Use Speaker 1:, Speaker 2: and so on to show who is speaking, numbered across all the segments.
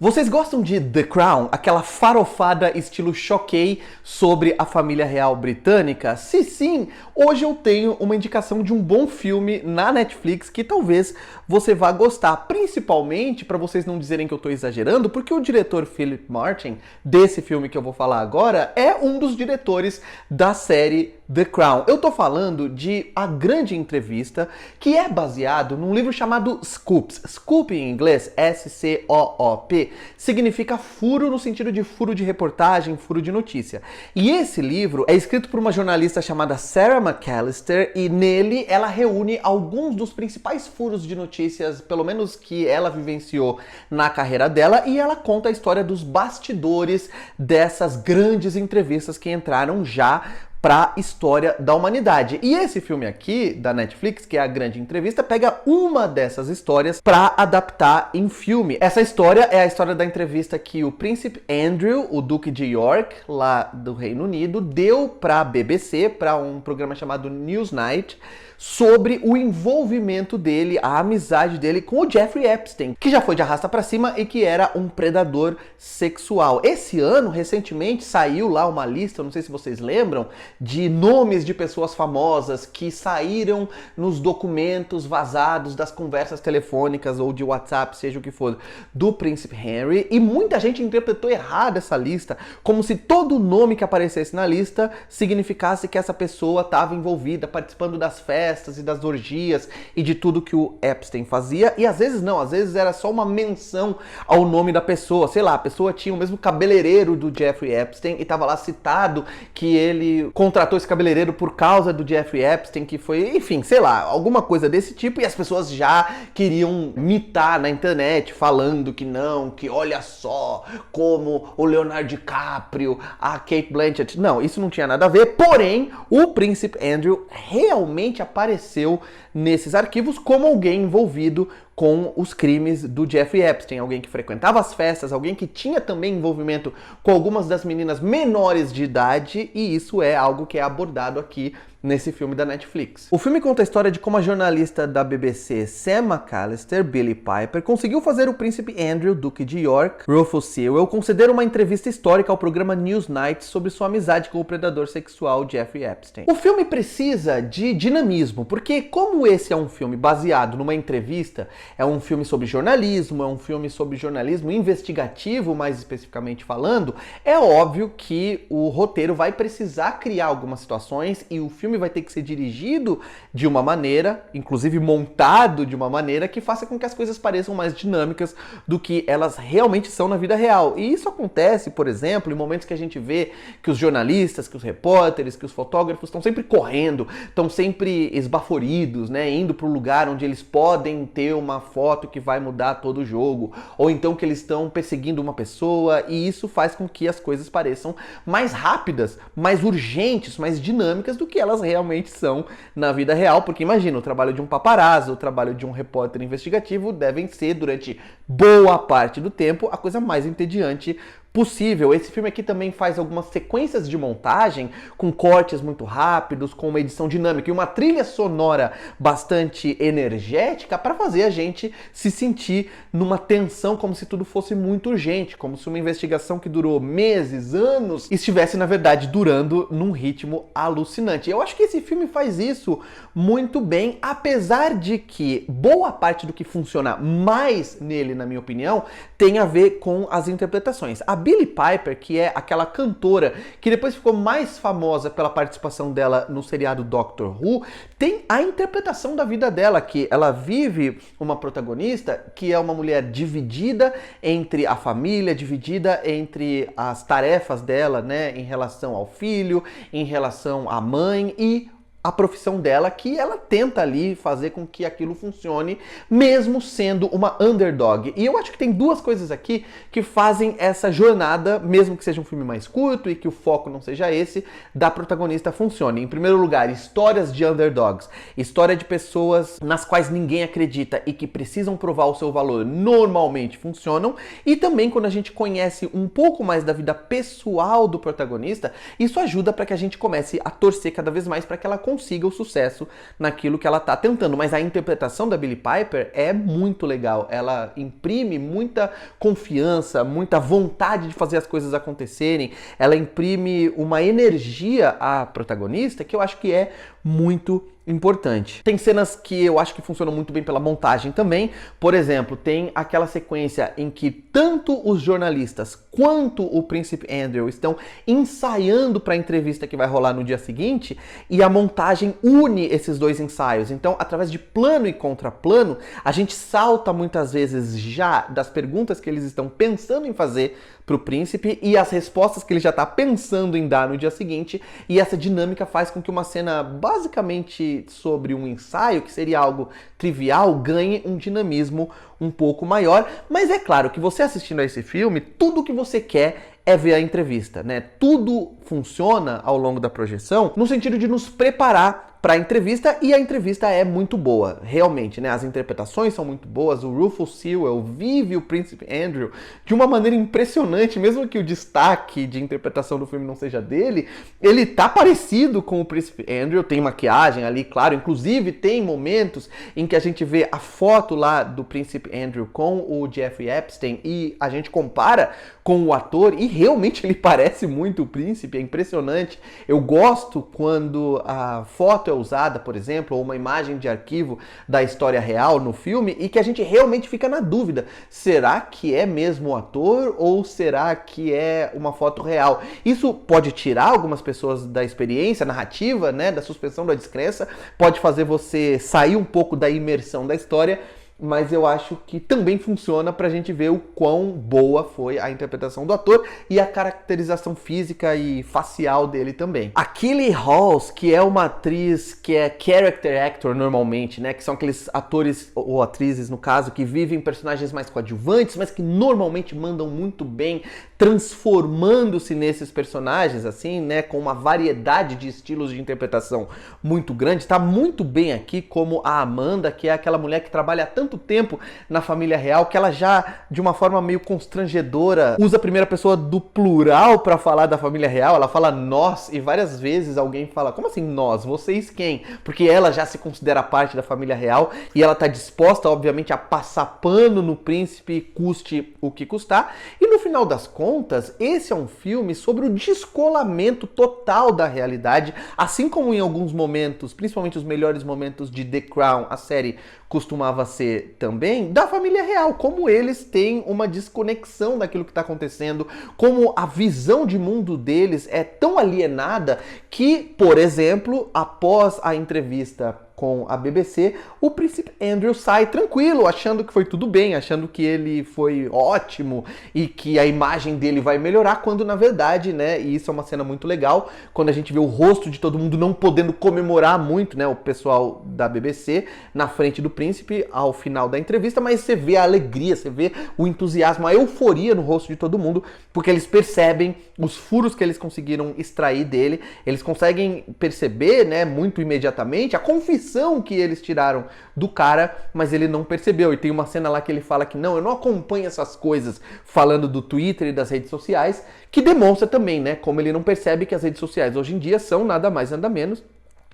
Speaker 1: Vocês gostam de The Crown, aquela farofada estilo Choquei sobre a família real britânica? Se sim, hoje eu tenho uma indicação de um bom filme na Netflix que talvez você vá gostar, principalmente para vocês não dizerem que eu estou exagerando, porque o diretor Philip Martin, desse filme que eu vou falar agora, é um dos diretores da série The Crown. Eu tô falando de A Grande Entrevista, que é baseado num livro chamado Scoops. Scoop em inglês, S-C-O-O-P, significa furo no sentido de furo de reportagem, furo de notícia. E esse livro é escrito por uma jornalista chamada Sarah McAllister e nele ela reúne alguns dos principais furos de notícias, pelo menos que ela vivenciou na carreira dela, e ela conta a história dos bastidores dessas grandes entrevistas que entraram já para a história da humanidade. E esse filme aqui, da Netflix, que é A Grande Entrevista, pega uma dessas histórias para adaptar em filme. Essa história é a história da entrevista que o príncipe Andrew, o duque de York, lá do Reino Unido, deu para a BBC, para um programa chamado Newsnight, sobre o envolvimento dele, a amizade dele com o Jeffrey Epstein, que já foi de arrasta pra cima e que era um predador sexual. Esse ano, recentemente, saiu lá uma lista, não sei se vocês lembram, de nomes de pessoas famosas que saíram nos documentos vazados das conversas telefônicas ou de WhatsApp, seja o que for, do príncipe Harry, e muita gente interpretou errado essa lista, como se todo nome que aparecesse na lista significasse que essa pessoa estava envolvida, participando das festas e das orgias e de tudo que o Epstein fazia, e às vezes não, às vezes era só uma menção ao nome da pessoa, sei lá, a pessoa tinha o mesmo cabeleireiro do Jeffrey Epstein e estava lá citado que ele contratou esse cabeleireiro por causa do Jeffrey Epstein, que foi, enfim, sei lá, alguma coisa desse tipo, e as pessoas já queriam mitar na internet, falando que não, que olha só como o Leonardo DiCaprio, a Cate Blanchett, não, isso não tinha nada a ver, porém, o príncipe Andrew realmente apareceu nesses arquivos como alguém envolvido com os crimes do Jeffrey Epstein, alguém que frequentava as festas, alguém que tinha também envolvimento com algumas das meninas menores de idade, e isso é algo que é abordado aqui nesse filme da Netflix. O filme conta a história de como a jornalista da BBC Sam McAllister, Billie Piper, conseguiu fazer o príncipe Andrew, duque de York, Rufus Sewell, conceder uma entrevista histórica ao programa Newsnight sobre sua amizade com o predador sexual Jeffrey Epstein. O filme precisa de dinamismo, porque como esse é um filme baseado numa entrevista, é um filme sobre jornalismo, é um filme sobre jornalismo investigativo, mais especificamente falando, é óbvio que o roteiro vai precisar criar algumas situações e o filme vai ter que ser dirigido de uma maneira, inclusive montado de uma maneira que faça com que as coisas pareçam mais dinâmicas do que elas realmente são na vida real. E isso acontece, por exemplo, em momentos que a gente vê que os jornalistas, que os repórteres, que os fotógrafos estão sempre correndo, estão sempre esbaforidos, né, indo para um lugar onde eles podem ter uma foto que vai mudar todo o jogo, ou então que eles estão perseguindo uma pessoa, e isso faz com que as coisas pareçam mais rápidas, mais urgentes, mais dinâmicas do que elas realmente são na vida real, porque imagina, o trabalho de um paparazzo, o trabalho de um repórter investigativo devem ser, durante boa parte do tempo, a coisa mais entediante possível. Esse filme aqui também faz algumas sequências de montagem com cortes muito rápidos, com uma edição dinâmica e uma trilha sonora bastante energética para fazer a gente se sentir numa tensão, como se tudo fosse muito urgente, como se uma investigação que durou meses, anos, estivesse na verdade durando num ritmo alucinante. Eu acho que esse filme faz isso muito bem, apesar de que boa parte do que funciona mais nele, na minha opinião, tem a ver com as interpretações. A Billie Piper, que é aquela cantora que depois ficou mais famosa pela participação dela no seriado Doctor Who, tem a interpretação da vida dela, que ela vive uma protagonista que é uma mulher dividida entre a família, dividida entre as tarefas dela, né, em relação ao filho, em relação à mãe e a profissão dela, que ela tenta ali fazer com que aquilo funcione, mesmo sendo uma underdog. E eu acho que tem duas coisas aqui que fazem essa jornada, mesmo que seja um filme mais curto e que o foco não seja esse, da protagonista funcione. Em primeiro lugar, histórias de underdogs, história de pessoas nas quais ninguém acredita e que precisam provar o seu valor, normalmente funcionam. E também quando a gente conhece um pouco mais da vida pessoal do protagonista, isso ajuda para que a gente comece a torcer cada vez mais para que ela consiga o sucesso naquilo que ela tá tentando. Mas a interpretação da Billie Piper é muito legal. Ela imprime muita confiança, muita vontade de fazer as coisas acontecerem. Ela imprime uma energia à protagonista que eu acho que é muito importante. Tem cenas que eu acho que funcionam muito bem pela montagem também. Por exemplo, tem aquela sequência em que tanto os jornalistas quanto o príncipe Andrew estão ensaiando para a entrevista que vai rolar no dia seguinte, e a montagem une esses dois ensaios. Então, através de plano e contraplano, a gente salta muitas vezes já das perguntas que eles estão pensando em fazer para o príncipe e as respostas que ele já está pensando em dar no dia seguinte, e essa dinâmica faz com que uma cena basicamente sobre um ensaio, que seria algo trivial, ganhe um dinamismo um pouco maior. Mas é claro que você assistindo a esse filme, tudo que você quer é ver a entrevista, né? Tudo funciona ao longo da projeção no sentido de nos preparar para a entrevista, e a entrevista é muito boa, realmente, né? As interpretações são muito boas, o Rufus Sewell vive o príncipe Andrew de uma maneira impressionante, mesmo que o destaque de interpretação do filme não seja dele, ele tá parecido com o príncipe Andrew, tem maquiagem ali, claro, inclusive tem momentos em que a gente vê a foto lá do príncipe Andrew com o Jeffrey Epstein e a gente compara com o ator e realmente ele parece muito o príncipe, é impressionante. Eu gosto quando a foto é usada, por exemplo, ou uma imagem de arquivo da história real no filme e que a gente realmente fica na dúvida, será que é mesmo o ator ou será que é uma foto real? Isso pode tirar algumas pessoas da experiência narrativa, né, da suspensão da descrença, pode fazer você sair um pouco da imersão da história, mas eu acho que também funciona pra gente ver o quão boa foi a interpretação do ator e a caracterização física e facial dele também. A Keely Hawes, que é uma atriz que é character actor normalmente, né, que são aqueles atores ou atrizes, no caso, que vivem personagens mais coadjuvantes, mas que normalmente mandam muito bem, transformando-se nesses personagens, assim, né, com uma variedade de estilos de interpretação muito grande. Tá muito bem aqui como a Amanda, que é aquela mulher que trabalha tanto tempo na família real que ela já, de uma forma meio constrangedora, usa a primeira pessoa do plural para falar da família real. Ela fala nós e várias vezes alguém fala, como assim nós? Vocês quem? Porque ela já se considera parte da família real e ela tá disposta, obviamente, a passar pano no príncipe, custe o que custar. E no final das contas, esse é um filme sobre o descolamento total da realidade, assim como em alguns momentos, principalmente os melhores momentos de The Crown, a série costumava ser também, da família real, como eles têm uma desconexão daquilo que está acontecendo, como a visão de mundo deles é tão alienada que, por exemplo, após a entrevista com a BBC, o príncipe Andrew sai tranquilo, achando que foi tudo bem, achando que ele foi ótimo e que a imagem dele vai melhorar, quando na verdade, né, e isso é uma cena muito legal, quando a gente vê o rosto de todo mundo não podendo comemorar muito, né, o pessoal da BBC na frente do príncipe ao final da entrevista, mas você vê a alegria, você vê o entusiasmo, a euforia no rosto de todo mundo, porque eles percebem os furos que eles conseguiram extrair dele, eles conseguem perceber, né, muito imediatamente a confissão que eles tiraram do cara, mas ele não percebeu. E tem uma cena lá que ele fala que não, eu não acompanho essas coisas, falando do Twitter e das redes sociais, que demonstra também, né, como ele não percebe que as redes sociais hoje em dia são nada mais, nada menos,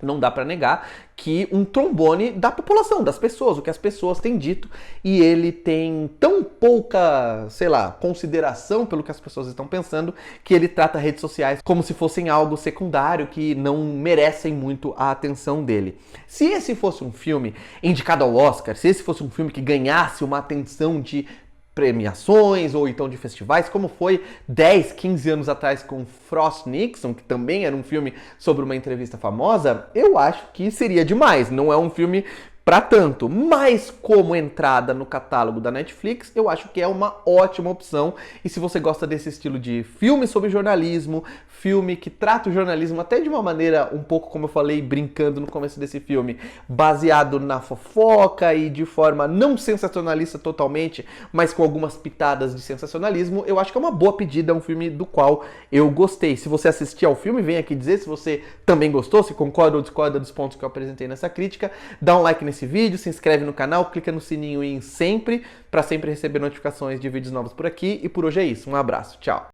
Speaker 1: não dá pra negar, que um trombone da população, das pessoas, o que as pessoas têm dito, e ele tem tão pouca, sei lá, consideração pelo que as pessoas estão pensando, que ele trata redes sociais como se fossem algo secundário, que não merecem muito a atenção dele. Se esse fosse um filme indicado ao Oscar, se esse fosse um filme que ganhasse uma atenção de premiações ou então de festivais, como foi 10, 15 anos atrás com Frost Nixon, que também era um filme sobre uma entrevista famosa, eu acho que seria demais. Não é um filme para tanto, mas como entrada no catálogo da Netflix, eu acho que é uma ótima opção. E se você gosta desse estilo de filme sobre jornalismo, filme que trata o jornalismo até de uma maneira um pouco, como eu falei, brincando no começo desse filme, baseado na fofoca e de forma não sensacionalista totalmente, mas com algumas pitadas de sensacionalismo, eu acho que é uma boa pedida, é um filme do qual eu gostei. Se você assistir ao filme, vem aqui dizer se você também gostou, se concorda ou discorda dos pontos que eu apresentei nessa crítica, dá um like nesse vídeo, se inscreve no canal, clica no sininho em sempre, para sempre receber notificações de vídeos novos por aqui, e por hoje é isso. Um abraço, tchau!